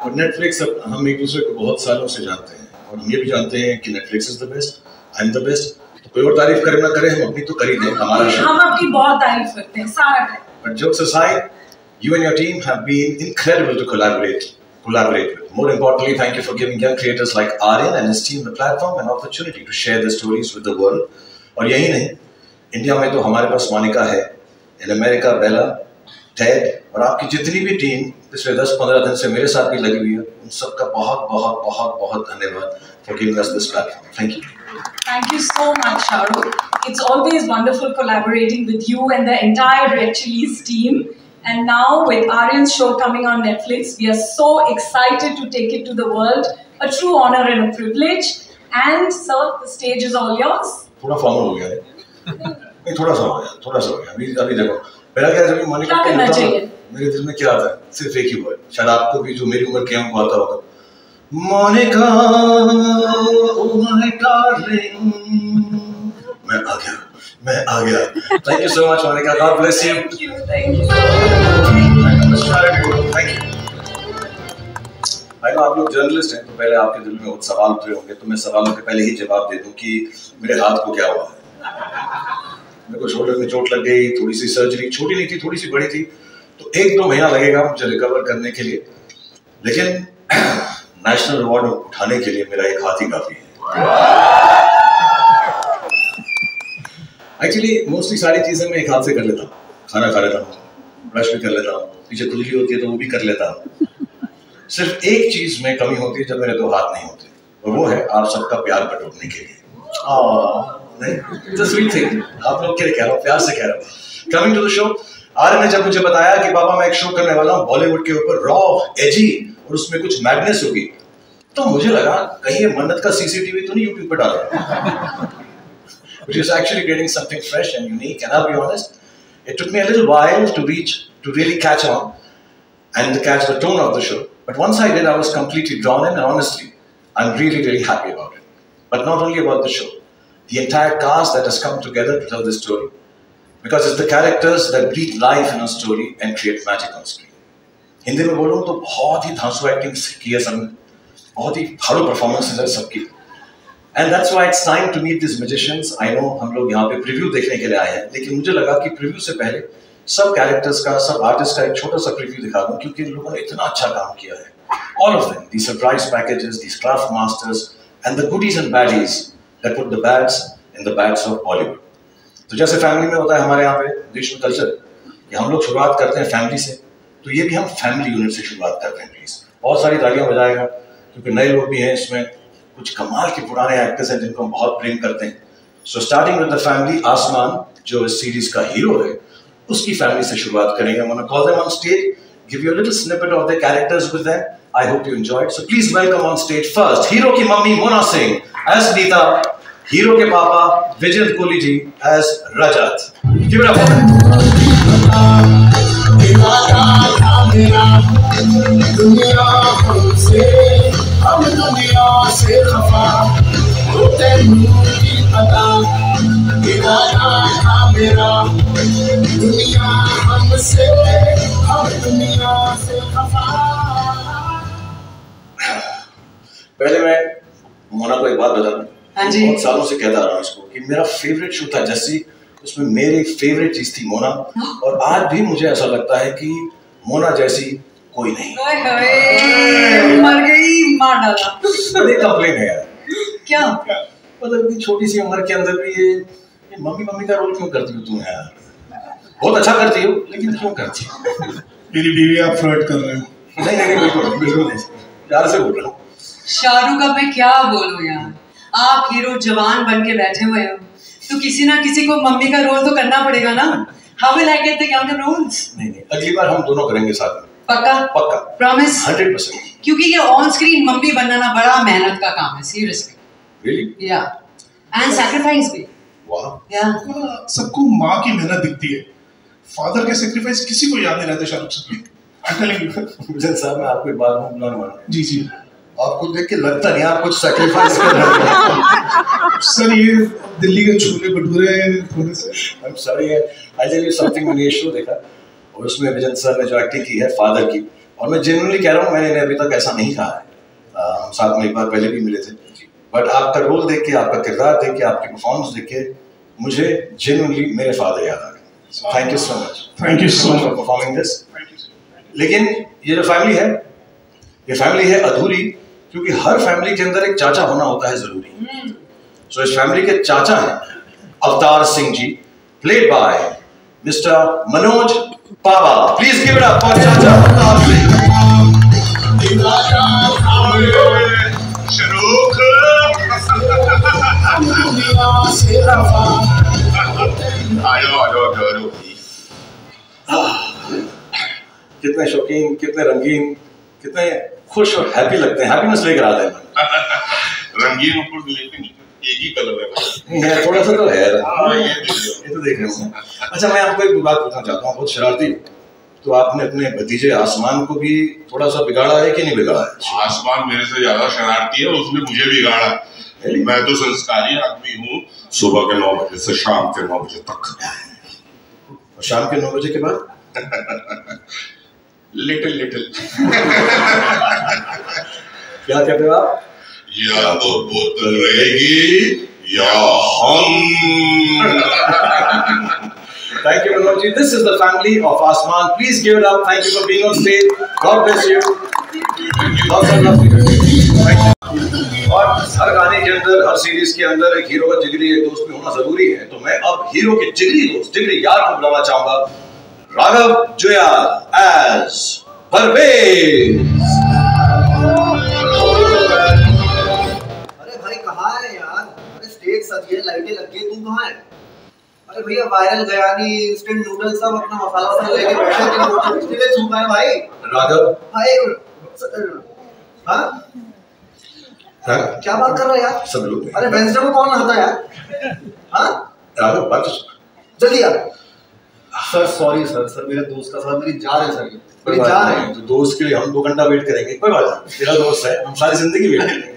और नेटफ्लिक्स, हम एक दूसरे को बहुत सालों से जानते हैं और हम ये भी जानते हैं कि Netflix is the best, I am the best. तो कोई और तारीफ करे ना करे, हम अपनी तो कर ही दें। हमारा हम आपकी बहुत तारीफ करते हैं सारा time. But jokes aside, you and your team have been incredible to collaborate with. More importantly, thank you for giving young creators like Aryan and his team the platform and opportunity to share their stories with the world. और यही नहीं, India में तो हमारे पास मोनिका है, in America Bela, Ted और आपकी जितनी भी टीम पिछले 10-15 दिन से मेरे साथ भी लगी हुई है, उन सबका बहुत बहुत बहुत बहुत धन्यवाद for giving us this platform. Thank you. Thank you so much, Shahrukh. It's always wonderful collaborating with you and the entire Red Chillies team. And now with Aryan's show coming on Netflix, we are so excited to take it to the world. A true honor and a privilege. And sir, the stage is all yours. थोड़ा formal हो गया है। नहीं, थोड़ा सा हो गया। अभी देखो, मेरा क्या जब मोनिका क्या करना चाहिए? मेरे दिल में क्या आता है? सिर्फ एक ही वर्ड, शायद आपको भी जो मेरी उम्र के हमको आता होगा, मोनिका, oh my darling, मैं आ गया। Thank you so much, Monica. God bless you. Thank you. Thank you. आप लोग जर्नलिस्ट हैं, तो पहले आपके दिल में बहुत सवाल उतरे होंगे, तो मैं सवालों के पहले ही जवाब दे दूं कि मेरे हाथ को क्या हुआ है। मेरे को शोल्डर में चोट लग गई, थोड़ी सी सर्जरी, छोटी नहीं थी, थोड़ी सी बड़ी थी, तो 1-2 महीना लगेगा मुझे रिकवर करने के लिए, लेकिन नेशनल अवार्ड उठाने के लिए मेरा एक हाथ ही काफी है। एक्चुअली मोस्टली सारी चीजें मैं एक हाथ से कर लेता हूँ, खाना खा लेता हूँ, ब्रश भी कर लेता हूँ, पीछे खुजली होती है तो वो भी कर लेता हूँ। सिर्फ एक चीज में कमी होती है, जब मेरे 2 हाथ नहीं होते, और वो है आप सबका प्यार बटोरने के लिए। नहीं, it's a sweet thing. आप लोग क्या कह रहा हूँ, प्यार से कह रहा हूँ। Coming to the show, आर्य ने जब मुझे बताया कि पापा मैं एक शो करने वाला हूँ बॉलीवुड के ऊपर, रॉ, एजी और उसमें कुछ मैडनेस होगी, तो मुझे लगा कहीं ये मन्नत का सीसीटीवी तो नहीं यूट्यूब पे डाला। Which is actually creating something fresh and unique, and I'll be honest, it took me a little while to really catch on and to catch the tone of the show. But once I did, I was completely drawn in, and honestly, I'm really happy about it. But not only about the show, the entire cast that has come together to tell this story, because it's the characters that breathe life in a story and create magic on screen. Hindi में बोलूँ तो बहुत ही धांसू acting की है सबने, बहुत ही फाड़ू performances है सबकी, and that's why it's time to meet these magicians. I know हम लोग यहाँ पे प्रीव्यू देखने के लिए आए हैं, लेकिन मुझे लगा कि प्रीव्यू से पहले सब कैरेक्टर्स का, सब आर्टिस्ट का एक छोटा सा प्रीव्यू दिखा दूं, क्योंकि इन लोगों ने इतना अच्छा काम किया है। All of them, these surprise packages, these craft masters, and the goodies and baddies that put the bads in the bads of Bollywood. तो जैसे फैमिली में होता है हमारे यहाँ पे देश में कल्चर कि हम लोग शुरुआत करते हैं फैमिली से, तो ये भी हम फैमिली यूनिट से शुरुआत करते हैं। प्लीज बहुत सारी तालियां बजाएगा, क्योंकि नए लोग भी हैं इसमें, कुछ कमाल के पुराने एक्टर्स हैं जिनको हम बहुत प्रेम करते हैं। So starting with the family, आसमान जो इस सीरीज का हीरो है, उसकी फैमिली से शुरुआत करेंगे। I'm gonna call them on stage, give you a little snippet of their characters with them. I hope you enjoyed. So please welcome on stage first hero की mummy Mona Singh as Neeta, hero के papa Vijay Kohli ji as Rajat. Give it up for them. दुनिया हमसे, हम दुनिया से खफा, तेनू की पता, मेरा दुनिया हमसे, हम दुनिया से खफा। पहले मैं मोना को एक बात बता दूं, हाँ जी, बहुत सालों से कहता रहा हूँ इसको कि मेरा फेवरेट शो था जस्सी, उसमें मेरी फेवरेट चीज थी मोना, और आज भी मुझे ऐसा लगता है कि मोना जैसी कोई नहीं। मर गई, मार डाला। बड़ी कंप्लेन है यार। क्या? मतलब कि छोटी सी उम्र के अंदर भी ये मम्मी का रोल क्यों करती हो तुम यार? बहुत अच्छा करती हो, लेकिन क्यों करती हो? मेरी बीवी आप फ्लर्ट कर रहे हो? नहीं बिल्कुल नहीं, प्यार से बोल रहा हूँ। शाहरुख, अब मैं क्या बोलूं यार, आप हीरो जवान बन के बैठे हुए हो, तो किसी ना किसी को मम्मी का रोल तो करना पड़ेगा ना। How will I get the younger roles? नहीं, अगली बार हम दोनों करेंगे साथ में। पक्का प्रॉमिस 100%। क्योंकि ये ऑन स्क्रीन मम्मी बनना ना बड़ा मेहनत का काम है, सीरियसली। रियली? या एंड सैक्रिफाइस भी। वाह। या सबको माँ की मेहनत दिखती है, फादर के सैक्रिफाइस किसी को याद नहीं रहते। शाहरुख सर विजय साहब, मैं आपको एक बात बोलूं। जी आपको देख के लगता नहीं आप कुछ सैक्रिफाइस कर रहे हैं। सर ये दिल्ली के छोले भटूरे थोड़े से। I'm sorry, I tell you something, मैंने ये शो देखा और उसमें विजय सर ने जो एक्टिंग की है फादर की, और मैं जेन्युइनली कह रहा हूँ, मैंने इन्हें अभी तक ऐसा नहीं कहा है। हम साथ में एक बार पहले भी मिले थे, बट आपका रोल देख के, आपका किरदार देख के, आपकी परफॉर्मेंस देख के मुझे जेन्युइनली मेरे फादर याद आ गए। Thank you so much, thank you so much for performing this. लेकिन ये जो फैमिली है, ये फैमिली है अधूरी, क्योंकि हर फैमिली के अंदर एक चाचा होना होता है जरूरी। सो इस फैमिली के चाचा हैं Avtar Singh ji, played by mister Manoj Pahwa. Please give it up for चाचा अवतार सिंह। कितने शौकीन, कितने रंगीन, कितने खुश और हैप्पी लगते हैं। हैप्पीनेस लेकर आते हैं। रंगीन ऊपर लेकिन एक ही कलर है, थोड़ा सा तो है। ये तो देख रहे हो। अच्छा, मैं आपको एक बात पूछना चाहता हूँ, बहुत शरारती हो, तो आपने अपने भतीजे आसमान को भी थोड़ा सा बिगाड़ा है कि नहीं बिगाड़ा है? आसमान मेरे से ज्यादा शरारती है, उसने मुझे बिगाड़ा। मैं तो संस्कारी आदमी हूँ, सुबह के 9 बजे से शाम के 9 बजे तक। और शाम के 9 बजे के बाद लिटिल लिटिल क्या कहते हो आप? या तो बोतल रहेगी या हम। Thank you, Manoj ji. This is the family of Asman. Please give it up. Thank you for being on stage. God bless you. Lots of love to you. और हर गाने के अंदर, हर सीरीज के अंदर एक हीरो का जिगरी एक दोस्त भी होना जरूरी है। तो मैं अब हीरो के जिगरी दोस्त, जिगरी यार को बुलाना चाहूंगा, राघव जुयाल as परवेज। अरे भाई कहाँ है यार? अरे स्टेज सज गई, लाइटें लग गई, तुम कहाँ है? अरे भैया वायरल गयानी, इंस्टेंट नूडल्स सब अपना मसाला वसाला लेके बैठे थे, फोटो खींचने के छूट है भाई। राघव भाई हाँ क्या बात कर रहा है यार? सब लोग। अरे वेंसडे को कौन नहाता है यार? हाँ राघव बात जल्दी यार। सर सॉरी सर मेरे दोस्त का साथ मेरी जार है सर, मेरी जार है। तो दोस्त के लिए हम 2 घंटा वेट करेंगे, कोई बात नहीं, तेरा दोस्त है, हम सारी जिंदगी वेट करेंगे।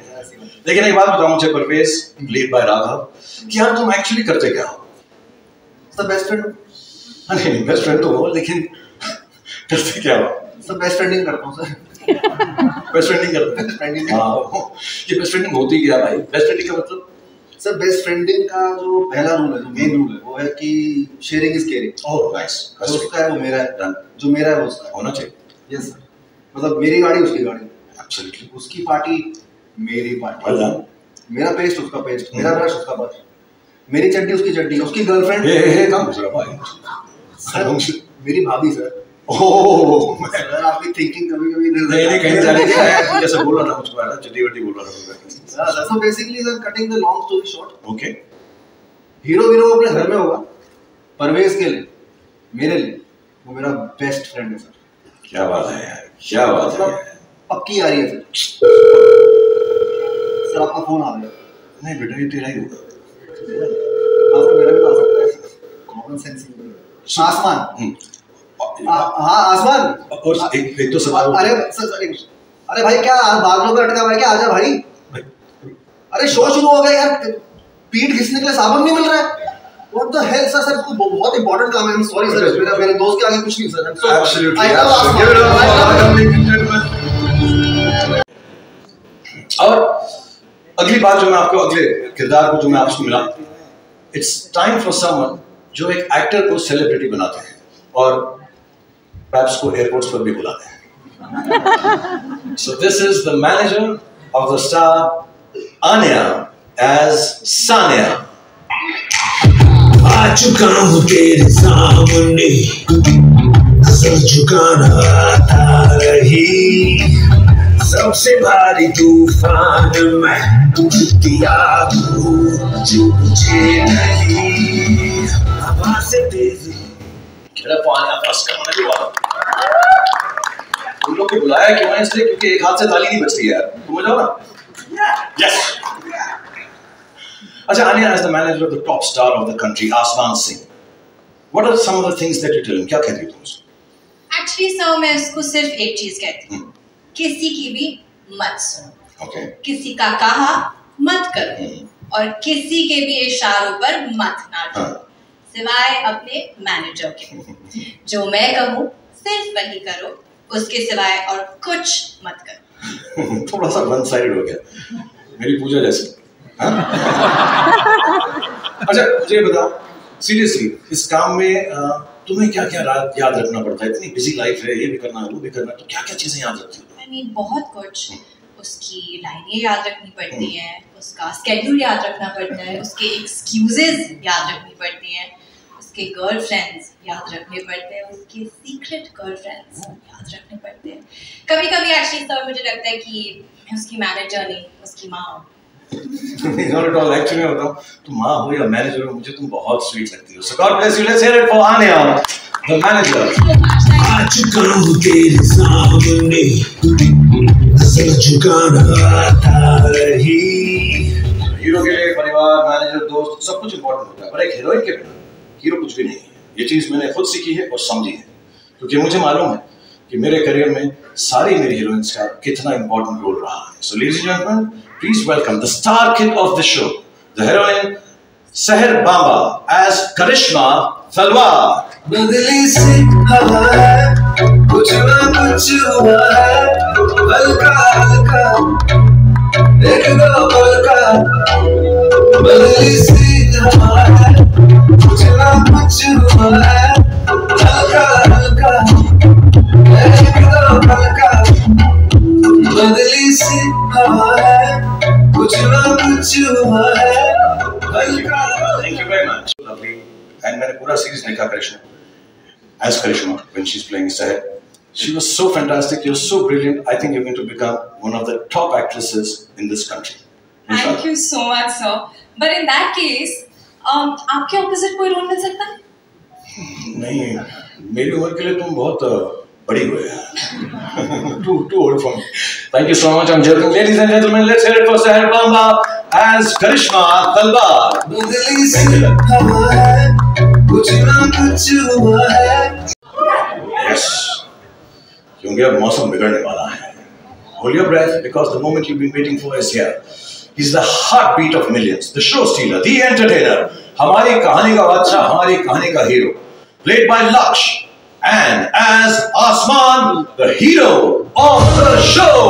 लेकिन एक बात बताओ मुझे परवेज, प्लेड बाय राघव, कि यार तुम एक्चुअली करते क्या हो? Sir best friend. नहीं, बेस्ट फ्रेंड तो हो, लेकिन करते क्या हो? सर बेस्ट फ्रेंडिंग करता हूँ सर। बेस्ट फ्रेंडिंग करते हैं? हाँ, ये बेस्ट फ्रेंडिंग होती क्या भाई? बेस्ट फ्रेंडिंग का मतलब? सर बेस्ट फ्रेंडिंग का जो पहला रूल है, जो मेन रूल है, वो है कि sharing is caring. Oh nice. जो उसका है वो मेरा है, जो मेरा है वो उसका होना चाहिए। यस सर, मतलब मेरी गाड़ी उसकी गाड़ी, एब्सोल्युटली। उसकी पार्टी मेरी पार्टी, वेल डन। मेरा पेस्ट उसका पेस्ट, मेरा ब्रश उसका ब्रश, मेरी चड्डी उसकी चड्डी, उसकी गर्लफ्रेंड हे काम दूसरा भाई सर, मेरी भाभी सर। ओह सर आपकी थिंकिंग कभी कभी नहीं कहीं जाने की है, जैसे बोल रहा था मुझको है ना, चड्डी वड्डी बोल रहा था। So basically sir, cutting the long story short, okay, hero अपने घर में होगा, परवेज के लिए, मेरे लिए वो मेरा बेस्ट फ्रेंड है सर। क्या बात है यार, क्या बात है। पक्की आ रही है सर आपका फोन आ गया। नहीं बेटा, ये तेरा ही होगा। हाँ सर, मेरा भी तो आ सकता है, कॉमन सेंस। आसमान, हाँ आसमान। और एक तो सवाल, अरे सर, अरे भाई क्या बादलों पे अटका हुआ है क्या? आजा भाई। अरे शो शुरू हो गया यार, पीठ घिसने के लिए साबुन नहीं मिल रहा है। What the hell sir, sir इसको बहुत इंपॉर्टेंट काम है। I'm sorry सर, मेरे दोस्त के आगे कुछ नहीं सर। Absolutely, और अगली बात जो मैं आपको, अगले किरदार को जो मैं आपको मिला, इट्स टाइम फॉर समवन जो एक एक्टर को सेलिब्रिटी बनाते हैं और perhaps को एयरपोर्ट्स पर भी बुलाते हैं। So this is the manager of the star Anya as Sanya. आ चुका हूँ तेरे सामने, सर झुकाना आता रही, सबसे भारी तूफान में दिया जो मुझे नहीं, हवा से तेज तुम लोग को बुलाया क्यों है? इसलिए क्योंकि एक हाथ से ताली नहीं बजती यार, तुम जाओ ना। यस। अच्छा, Anya as the manager of the top star of the country, Asman Singh. What are some of the things that you tell him? क्या कहती हो तुम उसको? Actually sir, मैं उसको सिर्फ एक चीज कहती हूँ, किसी की भी मत सुनो। Okay. किसी का कहा मत करो और किसी के भी इशारों पर मत नाचो, सिवाय अपने मैनेजर के। जो मैं कहूँ सिर्फ वही करो, उसके सिवाय और कुछ मत कर। थोड़ा सा वन साइड हो गया, मेरी पूजा जैसे। अच्छा मुझे बताओ सीरियसली, इस काम में तुम्हें क्या क्या याद रखना पड़ता है? इतनी बिजी लाइफ है, ये भी करना है वो भी करना है, तो क्या क्या चीजें याद रखती हो? I mean, बहुत कुछ। उसकी लाइनें याद रखनी पड़ती हैं, उसका स्केड्यूल याद रखना पड़ता है, उसके एक्सक्यूजेज याद रखनी पड़ती हैं, उसके गर्लफ्रेंड्स याद रखने पड़ते हैं, उसके सीक्रेट गर्लफ्रेंड्स याद रखने पड़ते हैं। कभी कभी एक्चुअली सर मुझे लगता है कि मैं उसकी मैनेजर नहीं, उसकी माँ हूँ। Not at all. Actually मैं बताऊँ, तुम माँ हो या मैनेजर हो, मुझे तुम बहुत स्वीट लगती हो। So God bless you. Let's hear it for Anya, the manager. आ चुका हूँ तेरे सामने, सर झुकाना आता रही। हीरो के लिए परिवार, मैनेजर, दोस्त सब कुछ इम्पोर्टेंट होता है, पर एक हीरोइन के बिना हीरो कुछ भी नहीं है। ये चीज मैंने खुद सीखी है और समझी है, क्योंकि मुझे मालूम है कि मेरे करियर में सारी मेरी हीरोइंस का कितना इम्पोर्टेंट रोल रहा है। So ladies and gentlemen, please welcome the star kid of the show, the heroine Seher Bamba as Karishma Talwar. बदली सी हवा है, कुछ ना कुछ हुआ है, हल्का हल्का एक दो पल का। बदली सी हवा है, कुछ ना कुछ हुआ है, हल्का हल्का एक दो पल का। बदली सी हवा है, कुछ ना कुछ हुआ है, हल्का। Thank you very much. Lovely. And मैंने पूरा सीरीज देखा Karishma as Karishma when she's playing Seher. She was so fantastic. You're so brilliant. I think you're going to become one of the top actresses in this country. Thank you so much, sir. But in that case, आपके opposite कोई role मिल सकता है? नहीं, मेरी उम्र के लिए तुम बहुत बड़ी हो यार। Too old for me. Thank you so much. I'm joking. Ladies and gentlemen, let's hear it for Seher Bamba as Karishma Talwar. बदली सी हवा है, कुछ ना कुछ हुआ है। Yes. क्योंकि अब मौसम बिगड़ने वाला है। Hold your breath because the moment you've been waiting for is here. He's the heartbeat of millions, the show stealer, the entertainer. हमारी कहानी का बादशाह, हमारी कहानी का hero, played by Laksh, and as Asman, the hero of the show.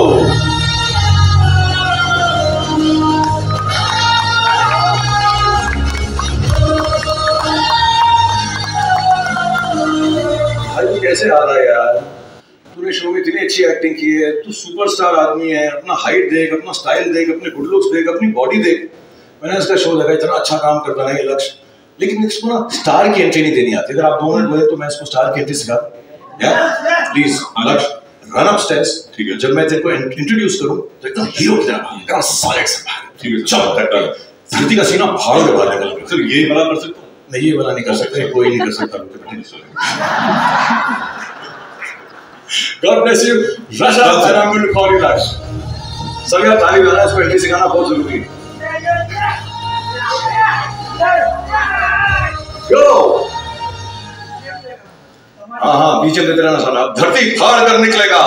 भाई कैसे आ रहा है यार? तूने शो में इतनी अच्छी एक्टिंग की है, तू सुपरस्टार आदमी है, अपना हाइट देख, अपना स्टाइल देख, अपने गुड लुक्स देख, अपनी बॉडी देख। मैंने इसका शो लगा, इतना अच्छा काम करता है ये लक्ष्य, लेकिन इसको ना स्टार की एंट्री नहीं देनी आती। अगर आप 2 मिनट बोले तो मैं इसको स्टार की एंट्री सिखा। प्लीज लक्ष्य रन अपस्टेयर्स, ठीक है? जब मैं तेरे को इंट्रोड्यूस करूं तो एकदम हीरो की तरह एकदम सॉलिड सा, ठीक है? चलो धरती का सीना फाड़ के बाहर निकल। सर ये वाला कर सकता हूं? नहीं ये वाला नहीं कर सकते, कोई नहीं कर सकता। God bless you, Rasha, and I'm going to call you Laksh. सभी आप ताली बजाना, इसको एंट्री सिखाना बहुत जरूरी है। Go! हाँ पीछे देते रहना साला। धरती फाड़ कर निकलेगा,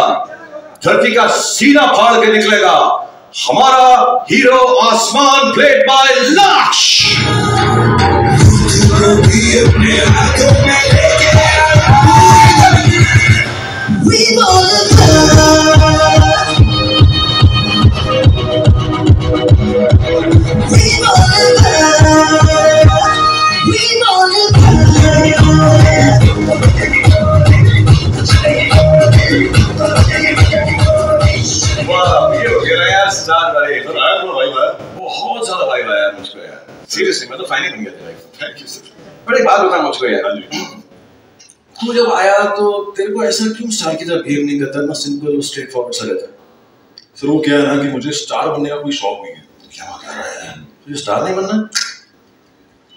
धरती का सीना फाड़ के निकलेगा हमारा हीरो आसमान, प्लेड बाय लक्ष्य। बहुत ज्यादा वाइब आया मुझको यार, सीरियसली मैं तो फाइनल बन गया था। Thank you sir. पर एक बात बता मुझको यार, तू जब आया तो तेरे को ऐसा क्यों स्टार की तरह बिहेव नहीं करता, ना सिंपल स्ट्रेट फॉरवर्ड सा रहता? सर वो क्या है ना कि मुझे स्टार बनने का कोई शौक नहीं है। क्या बात कर रहा है यार, तुझे स्टार नहीं बनना?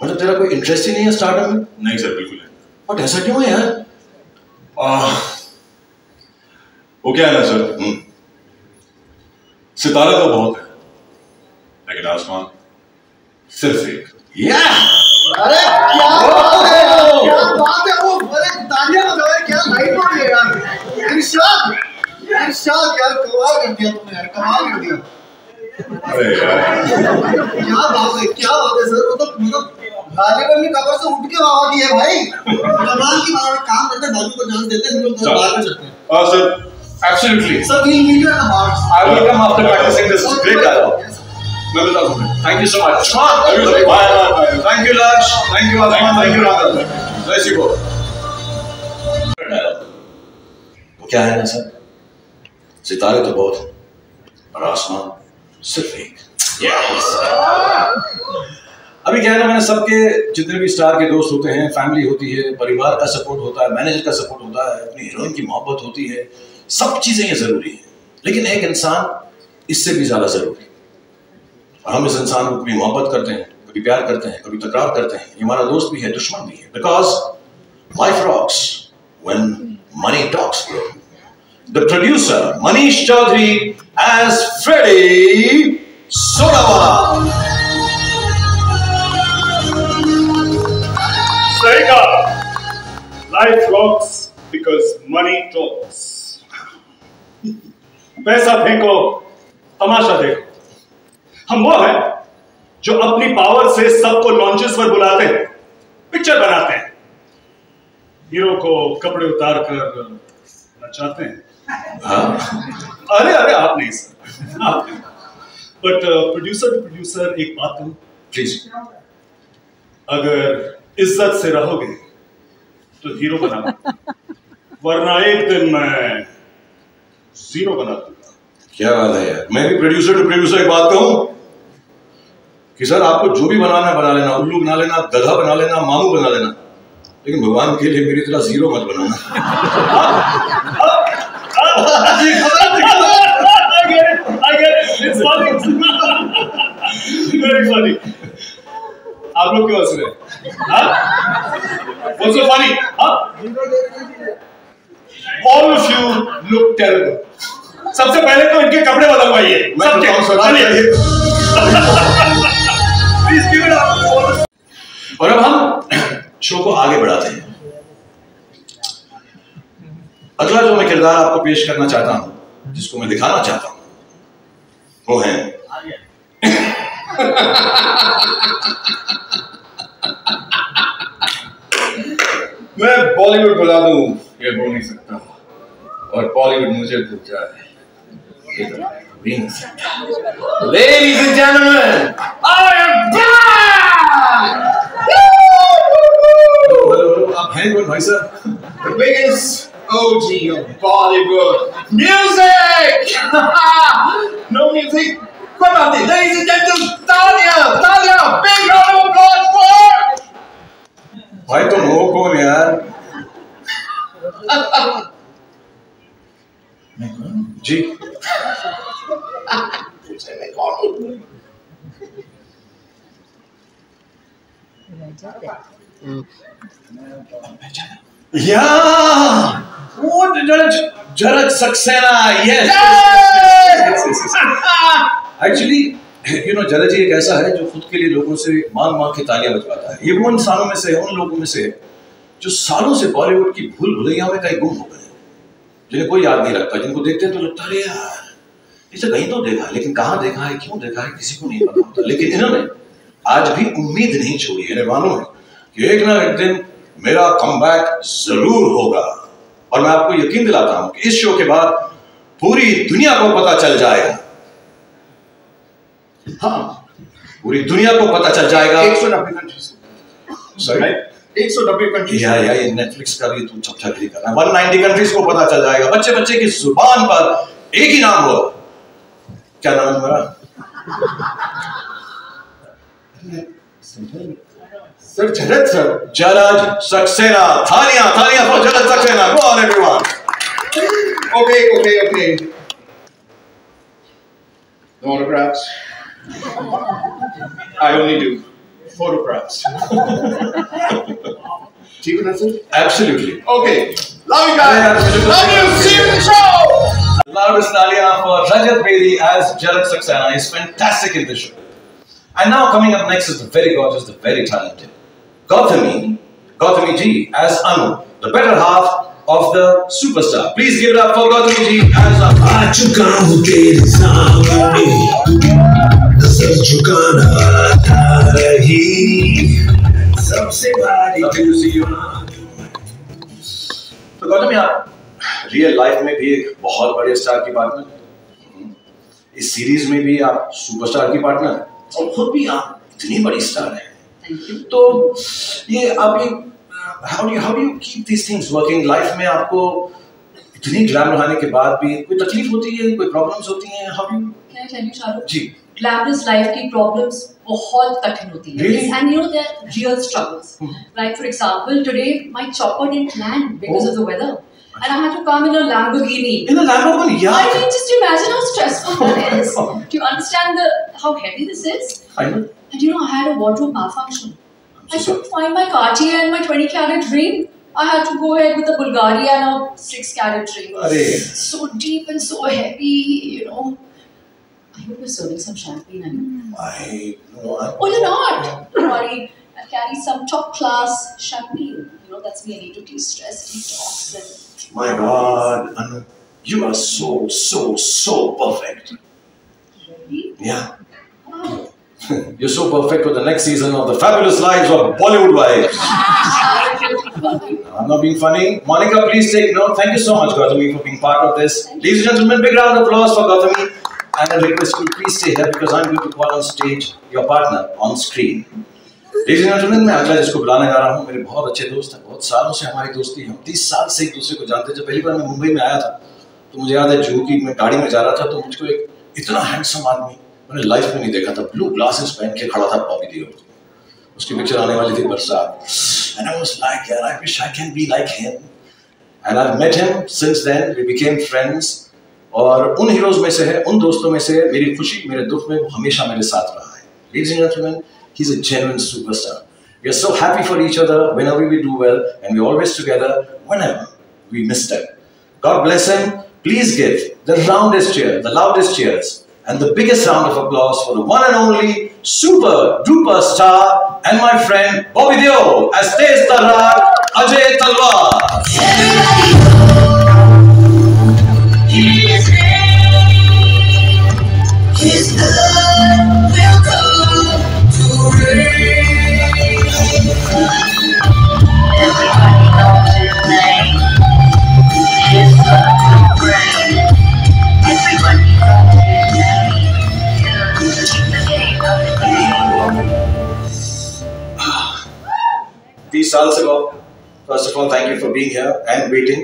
मतलब तेरा कोई इंटरेस्ट ही नहीं है स्टारडम में? नहीं सर बिल्कुल नहीं। बट ऐसा क्यों है यार? वो क्या है ना सर, सितारा तो बहुत है लेकिन आसमान सिर्फ एक। अरे क्या बात है यार, क्या बात है वो, अरे तालियां बजाओ यार, क्या लाइट हो रही है यार। इरशाद यार, कमाल कर दिया तुमने यार, कमाल कर दिया। अरे यार क्या बात है सर, वो तो मतलब गालिब ने कबर से उठ के बाबा की है भाई। कमाल की बात, काम करते हैं, बाजू को चांस देते हैं, हम लोग बाद में चलते हैं। Sir, Absolutely. Sir, we'll meet you at the bars. I will come after practicing this great dialogue. मैं मिलता हूँ. Thank you so much. Bye. Thank you, Laksh. Thank you, Asman. Thank you, Radha. Bless you both. वो क्या है ना sir? सितारे तो बहुत हैं, और आसमान सिर्फ एक. Yes. अभी क्या है ना, मैंने सबके जितने भी स्टार के दोस्त होते हैं, फैमिली होती है, परिवार का सपोर्ट होता है, मैनेजर का सपोर्ट होता है, अपनी हीरोइन की मोहब्बत होती है, सब चीजें ये जरूरी है. लेकिन एक इंसान इससे भी ज्यादा जरूरी है. और हम इस इंसान को कभी मोहब्बत करते हैं, कभी प्यार करते हैं, कभी तकरार करते हैं. ये हमारा दोस्त भी है, दुश्मन भी है. Because life rocks when money talks. The producer Manish Chaudhary as Freddy Sodawala. सही कहा. Life rocks because money talks. पैसा फेंको, तमाशा देखो. हम वो हैं जो अपनी पावर से सबको लॉन्चेस पर बुलाते हैं, पिक्चर बनाते हैं, हीरो को कपड़े उतार कर नचाते हैं. अरे आप नहीं sir, but producer to producer एक बात कहूं प्लीज. अगर इज्जत से रहोगे तो हीरो बनाना, वरना एक दिन मैं जीरो बना दूंगा. क्या बात है यार. मैं भी प्रोड्यूसर टू प्रोड्यूसर एक बात कहूं कि सर आपको जो भी बनाना है बना लेना, उल्लू बना लेना, गधा बना लेना, मामू बना लेना, लेकिन भगवान के लिए मेरी तरह जीरो मत बनाना. I get it. It's funny. Very funny. आप लोग क्यों हंस रहे हैं? What's so funny? All of you look terrible. सबसे पहले तो इनके कपड़े बदलवाइए. सबके. Please give it up. और अब हम शो को आगे बढ़ाते हैं. अगला जो मैं किरदार आपको पेश करना चाहता हूं, जिसको मैं दिखाना चाहता हूं, वो है मैं बॉलीवुड बुला दूं ये हो नहीं सकता, और बॉलीवुड मुझे भूल जाए ये तो भी नहीं सकता. Ladies and gentlemen, I am back! आप हैं कौन भाई साहब? The biggest OG of Bollywood music. No music. What about this? Ladies and gentlemen, Talia, big round of applause for. भाई तुम हो कौन यार? मैं कौन? जी. मैं कौन हूँ? Yeah. What Jarat Saxena, yes. Actually, you know, जरज एक ऐसा है जो खुद के लिए लोगों से मांग की तालियां बजवाता है. ये वो इंसानों में से है, उन लोगों में से जो सालों से बॉलीवुड की भूल भुलैया में कहीं गुम हो गए, जिन्हें कोई याद नहीं रखता, जिनको देखते हैं तो लगता है यार इसे कहीं तो देखा है, लेकिन कहाँ देखा है, क्यों देखा है, किसी को नहीं पता होता. लेकिन इन्होंने आज भी उम्मीद नहीं छोड़ी. इन्हें मालूम है कि एक ना एक दिन मेरा कमबैक जरूर होगा, और मैं आपको यकीन दिलाता हूं कि इस शो के बाद पूरी दुनिया को पता चल जाएगा. हाँ, पूरी दुनिया को पता चल जाएगा. 190 कंट्रीज. Sorry, 190 countries. या ये नेटफ्लिक्स का भी तू चपचागिरी कर रहा है. 190 कंट्रीज को पता चल जाएगा. बच्चे बच्चे की जुबान पर एक ही नाम होगा. क्या नाम है तुम्हारा? Sir George sir. George Saxena. थालियां for George Saxena. Go on everyone. Okay. No autographs. I only do photographs. ठीक है ना sir? Absolutely. Okay. Love you guys. Love you. See you in the show. Loudest talia for Rajat Bedi as Jarat Saxena. He's fantastic in this show. And now coming up next is the very gorgeous, the very talented Gautami Ji as Anu, the better half of the superstar. Please give it up for Gautami Ji as Anu. आ चुका हूँ तेरे सामने, नजर झुकाना आता रही, सबसे भारी. Lovely to see you. तो गौतमी, आप रियल लाइफ में भी एक बहुत बड़े स्टार की पार्टनर, इस सीरीज में भी आप सुपरस्टार की पार्टनर, और खुद भी आप इतनी बड़ी स्टार हैं। तो ये आप ये how do you keep this things working? Life में आपको इतनी ग्लैमर आने के बाद भी कोई तकलीफ होती है, कोई प्रॉब्लम्स होती हैं? How do Can I tell you, Shahrukh? जी, Glamorous life की problems बहुत कठिन होती है. Really? And you know there are real struggles. Like for example, today my chopper didn't land because of the weather, and I had to come in a Lamborghini. in a Lamborghini, yeah. I mean, just imagine how stressful that is. Do you understand how heavy this is? I know. And you know, I had a wardrobe malfunction. I'm I so couldn't find my Cartier and my 20-carat ring. I had to go ahead with a Bulgari and a 6-carat ring. Arey. So deep and so heavy, you know. I hope you're serving some champagne, honey. Oh, you're not. Don't worry. I carry some top class champagne. You know, that's me. I need to de-stress, detox, and. My God, Anu, you are so perfect. Really? Yeah. Wow. You're so perfect for the next season of The Fabulous Lives of Bollywood Wives. I'm not being funny. Monica, please take note. Thank you so much, Gautami, for being part of this. Ladies and gentlemen, big round of applause for Gautami. And I request you please stay here because I'm going to call on stage your partner on screen. Ladies and gentlemen, मैं अगला जिसको बुलाने जा रहा हूँ, मेरे बहुत अच्छे दोस्त हैं, बहुत सालों से हमारी दोस्ती है, हम 30 साल से एक दूसरे को जानते हैं। जब पहली बार मैं मुंबई में आया था, तो मुझे याद है जूहू की मैं गाड़ी में जा रहा था, तो मुझको एक इतना हैंडसम आदमी मैंने लाइफ में नहीं देखा था। ब्लू ग्लासेस पहन के खड़ा था बॉबी देओल, उसकी पिक्चर आने वाली थी बरसात, and I was like, yeah, I wish I can be like him. And I've met him since then. We became friends. और उन हीरोज में से है, उन दोस्तों में से है, मेरी खुशी मेरे दुख में वो हमेशा मेरे साथ रहा है। Ladies and gentlemen, he's a genuine superstar. We are so happy for each other whenever we do well, and we're always together whenever we miss them. God bless him. Please give the roundest cheer, the loudest cheers, and the biggest round of applause for the one and only super duper star and my friend Bobby Deol as Tez Tarrar, Ajay Talwar. His love will come to rain. Everybody knows his name. His love will rain. Everybody knows his name. He's the king of the game. 30 साल ago, first of all, thank you for being here and waiting.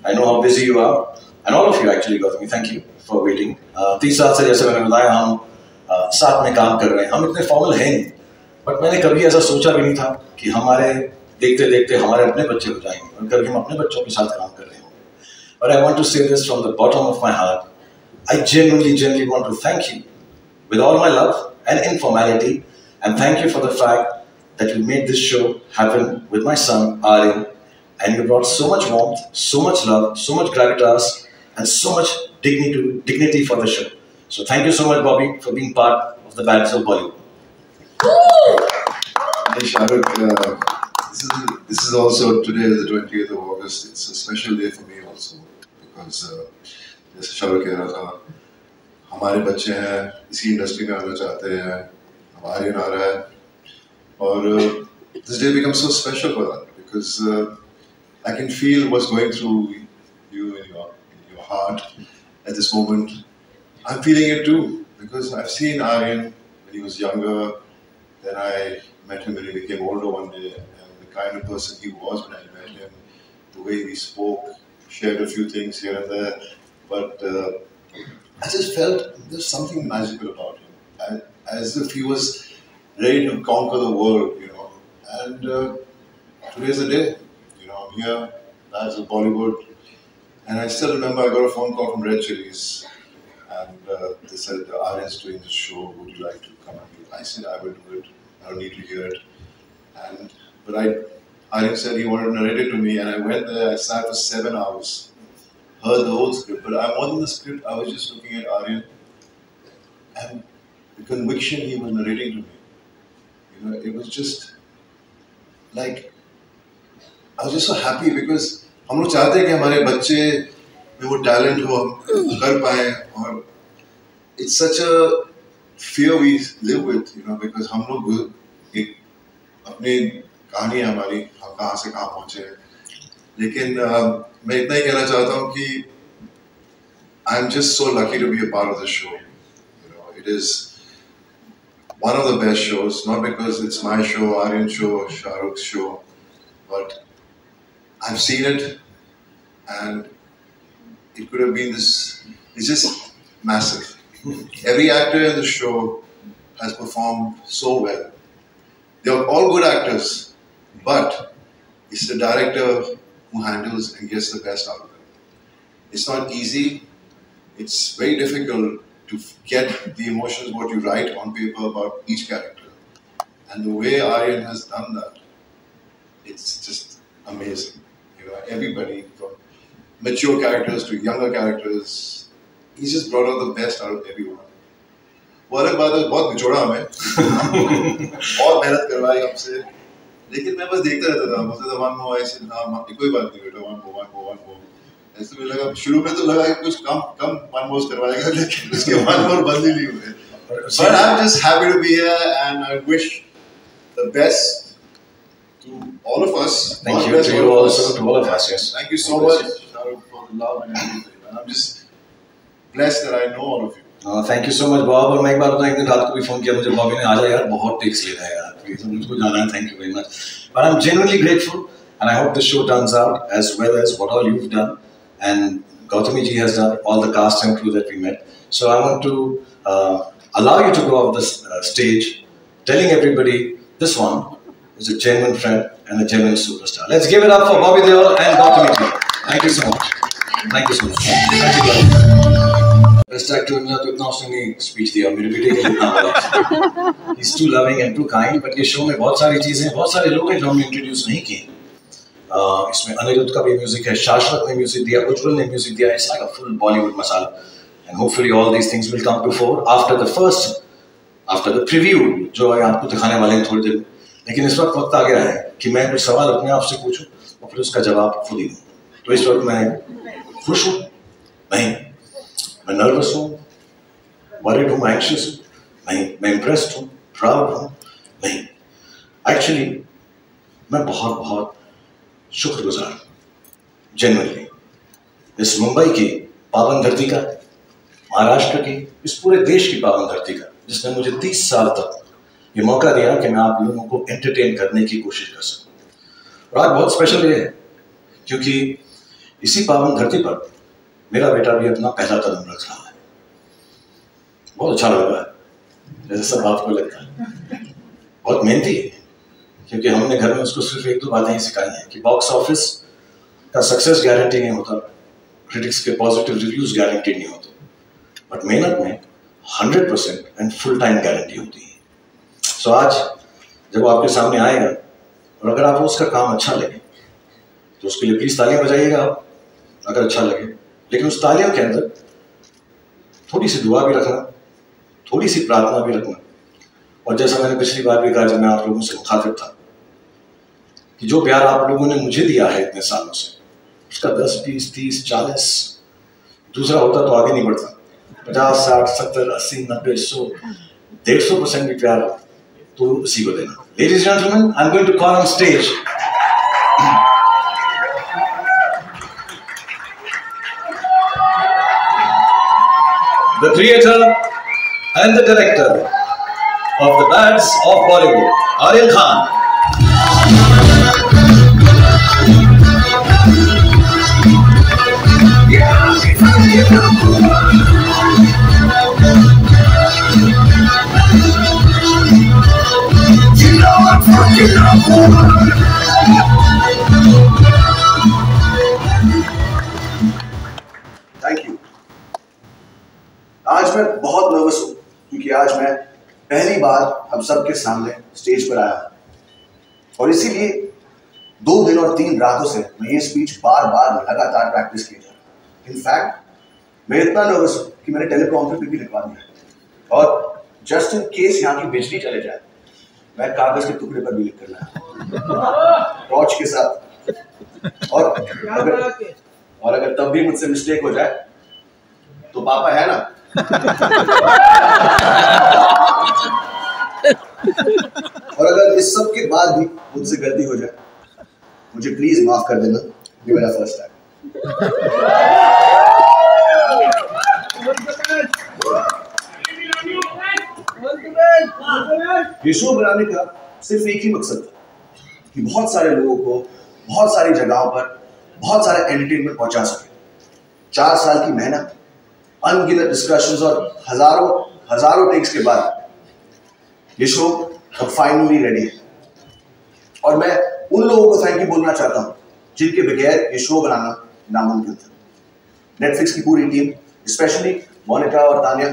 I know how busy you are, and all of you actually, Gautami, thank you for waiting. 30 साल से जैसे मैंने बताया हम साथ में काम कर रहे हैं, हम इतने फॉर्मल हैं नहीं, बट मैंने कभी ऐसा सोचा भी नहीं था कि हमारे देखते देखते हमारे अपने बच्चे हो जाएंगे और कभी हम अपने बच्चों के साथ काम कर रहे होंगे। But I want to say this from the bottom of my heart. I genuinely want to thank you with all my love and informality, and thank you for the fact that you made this show happen with my son Aryan, and you brought so much warmth, so much love, so much gravitas, and so much dignity for the show. So thank you so much, Bobby, for being part of the Bands of Bollywood. Hey Shahrukh, this is also today, the 20th of August. It's a special day for me also because जैसे शाहरुख कह रहा था, हमारे बच्चे हैं, इसी industry में आना चाहते हैं, अब आर्यन आ रहा है, और this day becomes so special for that because I can feel what's going through you in your heart at this moment. I'm feeling it too because I've seen Aryan when he was younger. Then I met him when he became older one day, and the kind of person he was when I met him, the way he spoke, shared a few things here and there, but I just felt there's something magical about him, as if he was ready to conquer the world, you know. And today's the day, you know. I'm here, as of Bollywood, and I still remember I got a phone call from Red Chillies, and they said, Aryan's doing this show, would you like to come and do it? I said, I will do it, I don't need to hear it. But Aryan said he wanted to narrate it to me, and I went there, I sat for 7 hours, heard the whole script, but I wasn't the script, I was just looking at Aryan, and the conviction he was narrating to me, you know, it was just like, I was just so happy because हम लोग चाहते हैं कि हमारे बच्चे में वो talent हो, कर पाए, और it's such a fear we live with, you know, because हम लोग एक अपनी कहानी है हमारी, हम कहाँ से कहाँ पहुँचे, लेकिन मैं इतना ही कहना चाहता हूँ कि I am just so lucky to be a part of the show. You know, it is one of the best shows, not because it's my show, Aryan's show, Shah Rukh's show, but I've seen it and it could have been this. It's just massive. Every actor in the show has performed so well. They are all good actors, but it's the director who handles and gets the best out of them. It's not easy. It's very difficult to get the emotions what you write on paper about each character. And the way Aryan has done that, it's just amazing. You know, everybody from mature characters to younger characters, he's just brought out the best out of everyone. वो अलग बात है, बहुत निचोड़ा हमें, बहुत मेहनत करवाई हमसे, लेकिन मैं बस देखता रहता था. मुझे तो वन मो ऐसे हाँ कोई बात नहीं बेटा, वन मो ऐसे मुझे लगा, शुरू में तो लगा कि कुछ कम वन मोस करवाएगा, लेकिन उसके वन मोर बंद ही नहीं हुए. But I'm just happy to be here and I wish the best to all of us. Thank you to you also, to all of us. Yes. Thank you so much, Shahrukh, for the love and everything. And I'm just blessed that I know all of you. Thank you so much Bob. और मैं एक बार बताऊं, एक दिन रात को भी phone किया मुझे बॉबी ने, आजा यार बहुत टेक्स लेना है यार, प्लीज मुझको जाना है. Thank you very much. But I am genuinely grateful and I hope the show turns out as well as what all you've done and Gautami ji has done, all the cast and crew that we met. So I want to allow you to go off the stage telling everybody this one is a genuine friend and a genuine superstar. Let's give it up for Bobby Deol and Gautami ji. Thank you so much. Thank you so much. Thank you. Best actor ने तो इतना उसने नहीं speech दिया मेरे बेटे के लिए इतना बड़ा. He's too loving and too kind. But ये शो में बहुत सारी चीजें, बहुत सारे लोग हैं जो हमने इंट्रोड्यूस नहीं किए. इसमें अनिरुद्ध का भी म्यूजिक है, शाश्वत ने म्यूजिक दिया, उज्जवल ने म्यूजिक दिया. It's like a full Bollywood masala. And hopefully all these things will come to fore after the preview जो आपको दिखाने वाले हैं थोड़ी देर. लेकिन इस वक्त आ गया है कि मैं कुछ सवाल अपने आप से पूछूं और फिर उसका जवाब खुद ही दूं. तो इस वक्त मैं खुश हूँ नहीं, मैं नर्वस हूँ, वरीड हूँ, एंग्शियस हूँ नहीं, मैं इम्प्रेस्ड हूँ, प्राउड हूँ नहीं. एक्चुअली मैं बहुत शुक्रगुजार जेन्युइनली इस मुंबई की पावन धरती का, महाराष्ट्र की, इस पूरे देश की पावन धरती का, जिसने मुझे 30 साल तक ये मौका दिया कि मैं आप लोगों को एंटरटेन करने की कोशिश कर सकूं. और आज बहुत स्पेशल डे है क्योंकि इसी पावन धरती पर मेरा बेटा भी अपना पहला कदम रख रहा है. बहुत अच्छा लग रहा है, जैसे सब आपको लगता है. बहुत मेहनती है क्योंकि हमने घर में उसको सिर्फ 1-2 बातें ही सिखाई हैं कि बॉक्स ऑफिस का सक्सेस गारंटी नहीं होता, क्रिटिक्स के पॉजिटिव रिव्यूज गारंटी नहीं होते, बट मेहनत में 100% एंड फुल टाइम गारंटी होती है. सो आज जब वो आपके सामने आएगा और अगर आपको उसका काम अच्छा लगे तो उसके लिए प्लीज तालियां बजाइएगा आप, अगर अच्छा लगे. लेकिन उस तालियों के अंदर थोड़ी सी दुआ भी रखना, थोड़ी सी प्रार्थना भी रखना. और जैसा मैंने पिछली बार भी कहा जब मैं आप लोगों से मुखातिब था कि जो प्यार आप लोगों ने मुझे दिया है इतने सालों से, उसका 10, 20, 30, 40 दूसरा होता तो आगे नहीं बढ़ता. 50, 60, 70, 80, 90, 100, 150% भी प्यार तो उसी को देना. Ladies and gentlemen, I'm going to call on stage the creator and the director of the Bads of Bollywood, Aryan Khan. Thank you. आज मैं बहुत नर्वस हूँ क्योंकि आज मैं पहली बार हम सबके सामने स्टेज पर आया और इसीलिए 2 दिन और 3 रातों से मैं ये स्पीच बार लगातार प्रैक्टिस किया जा रहा. इनफैक्ट मैं इतना नर्वस हूँ कि मैंने टेलीप्रॉम्प्टर पे भी लिखवा दिया और जस्ट इन केस यहाँ की बिजली चले जाए मैं कागज के टुकड़े पर भी लिख कर लाया टॉर्च के साथ. और अगर तब भी मुझसे मिस्टेक हो जाए तो पापा है ना और अगर इस सब के बाद भी मुझसे गलती हो जाए मुझे प्लीज माफ कर देना ये मेरा फर्स्ट टाइम। ये शो बनाने का सिर्फ एक ही मकसद था कि बहुत सारे लोगों को बहुत सारी जगहों पर बहुत सारा एंटरटेनमेंट पहुंचा सके। 4 साल की मेहनत, अनगिनत डिस्कशंस और हजारों टेक्स के बाद ये शो अब फाइनली रेडी है। और मैं उन लोगों को थैंक यू बोलना चाहता हूं जिनके बगैर ये शो बनाना नामुमकिन था। नेटफ्लिक्स की पूरी टीम, स्पेशली मोनिका और तानिया,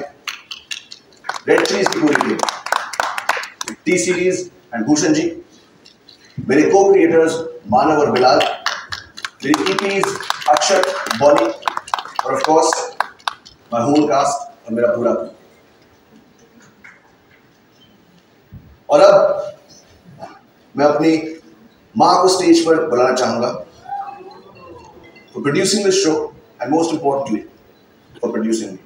रेड चिलीज की पूरी team, T Series and Bhushan ji, मेरे को क्रिएटर्स मानव और बिलाल, मेरी ईपीज अक्षत, बॉनी और of course my whole cast और मेरा पूरा टीम। और अब मैं अपनी मां को स्टेज पर बुलाना चाहूंगा for producing this show and most importantly for producing me.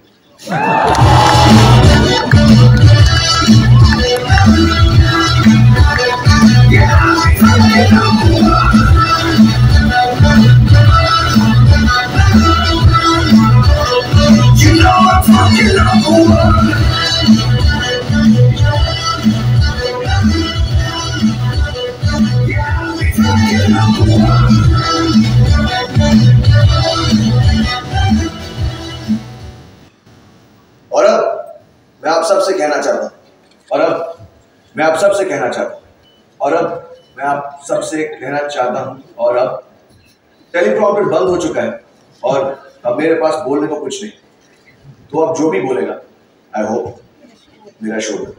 You know I'm fucking number one. और अब मैं आप सबसे कहना चाहता हूं, और अब मैं आप सबसे कहना चाहता हूं, और अब मैं आप सबसे कहना चाहता हूं, और अब टेलीप्रॉम्प्टर बंद हो चुका है और अब मेरे पास बोलने को कुछ नहीं। तो अब जो भी बोलेगा, आई होप मेरा शो है।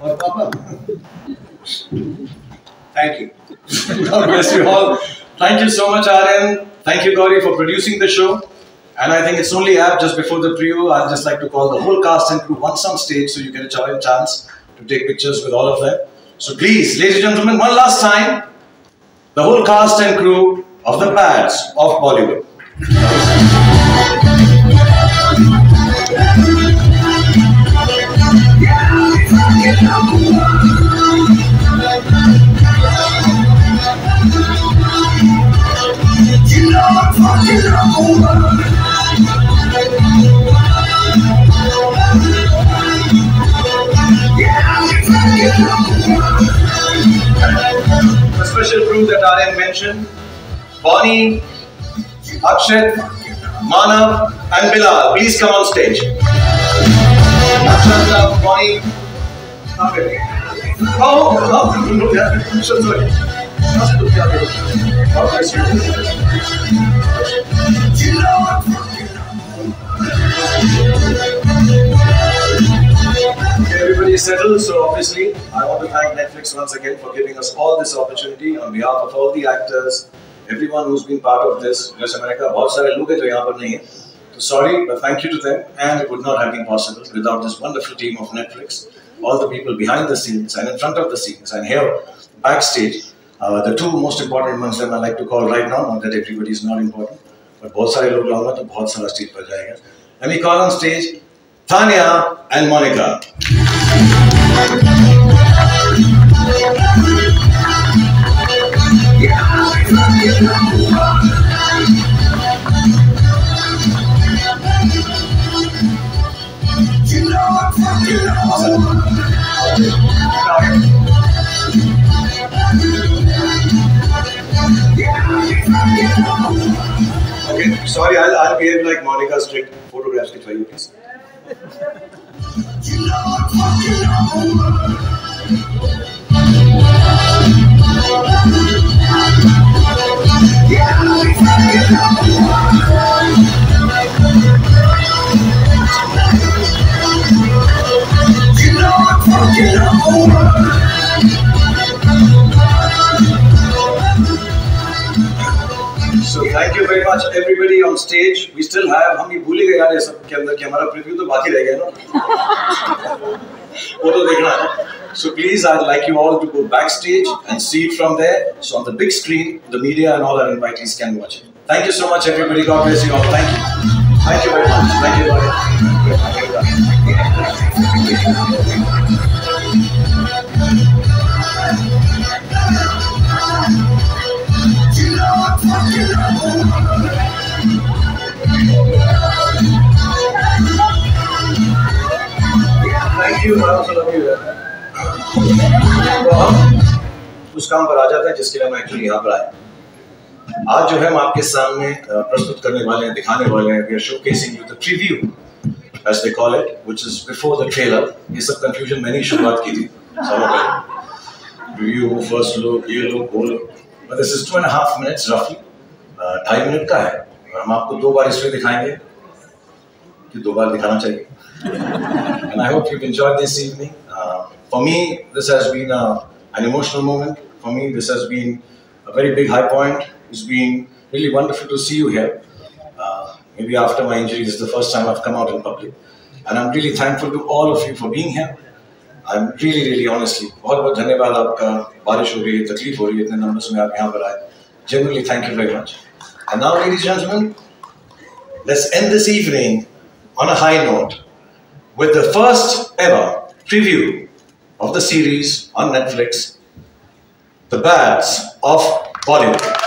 और पापा, Thank you. God bless you all. Thank you so much, Aryan. Thank you, Gauri, for producing the show. And I think it's only apt just before the trio. I'd just like to call the whole cast and crew once on stage so you get a chance to take pictures with all of them. So please, ladies and gentlemen, one last time, the whole cast and crew of the Pads of Bollywood. You know I'm fucking number one. Yeah, I'm fucking number one. The special crew that Aryan mentioned: Bonnie, Akshat, Manav, and Bilal. Please come on stage. Akshat, Bonnie, oh, no, yeah, sorry. God bless you. Okay, everybody is settled, so obviously I want to thank Netflix once again for giving us all this opportunity on behalf of all the actors, everyone who's been part of this. जैसे मैंने कहा बहुत सारे लोग हैं जो यहाँ पर नहीं हैं, so sorry, but thank you to them, and it would not have been possible without this wonderful team of Netflix, all the people behind the scenes and in front of the scenes and here backstage. The two most important ones that I like to call right now, not that everybody is not important, but बहुत सारे लोग लाऊंगा तो बहुत सारा stage पर जाएगा. Let me call on stage Tanya and Monica. You know I'm fucking awesome. Okay, sorry, I'll behave like Monica strict. Photographs ke चाहिए please. You know I'm fucking So thank you very much everybody on stage. We still have, हम ये भूल ही गए यार ये सब के अंदर कि हमारा प्रीव्यू तो बाकी रह गया ना, वो तो देखना है. So please, I'd like you all to go backstage and see it from there. So on the big screen, the media and all our invitees can watch it. Thank you so much everybody. God bless you all. Thank you. Thank you very much. Thank you, Lord. Thank you. Thank you, I also love you. तो हम उस काम पर आ जाते हैं जिसके लिए हम एक्चुअली यहाँ पर आए। आज जो है हम आपके सामने प्रस्तुत करने वाले हैं, दिखाने वाले हैं। We are showcasing you the preview, as they call it, which is before the trailer. ये सब confusion मैंने ही शुरुआत की थी। Preview, first look, ये look, वो look. But this is 2.5 minutes roughly. 2.5 minute का है। और हम आपको 2 बार इसलिए दिखाएंगे कि 2 बार दिखाना चाहिए। And I hope you've enjoyed this evening. For me, this has been an emotional moment. For me, this has been a very big high point. It's been really wonderful to see you here. Maybe after my injury, this is the first time I've come out in public. And I'm really thankful to all of you for being here. I'm really honestly, बहुत धन्यवाद आपका। बारिश हो रही है, तकलीफ हो रही है, इतने numbers में आप यहाँ पर आए। Genuinely, thank you very much. And now, ladies and gentlemen, let's end this evening on a high note with the first ever preview of the series on Netflix, The Bads of Bollywood.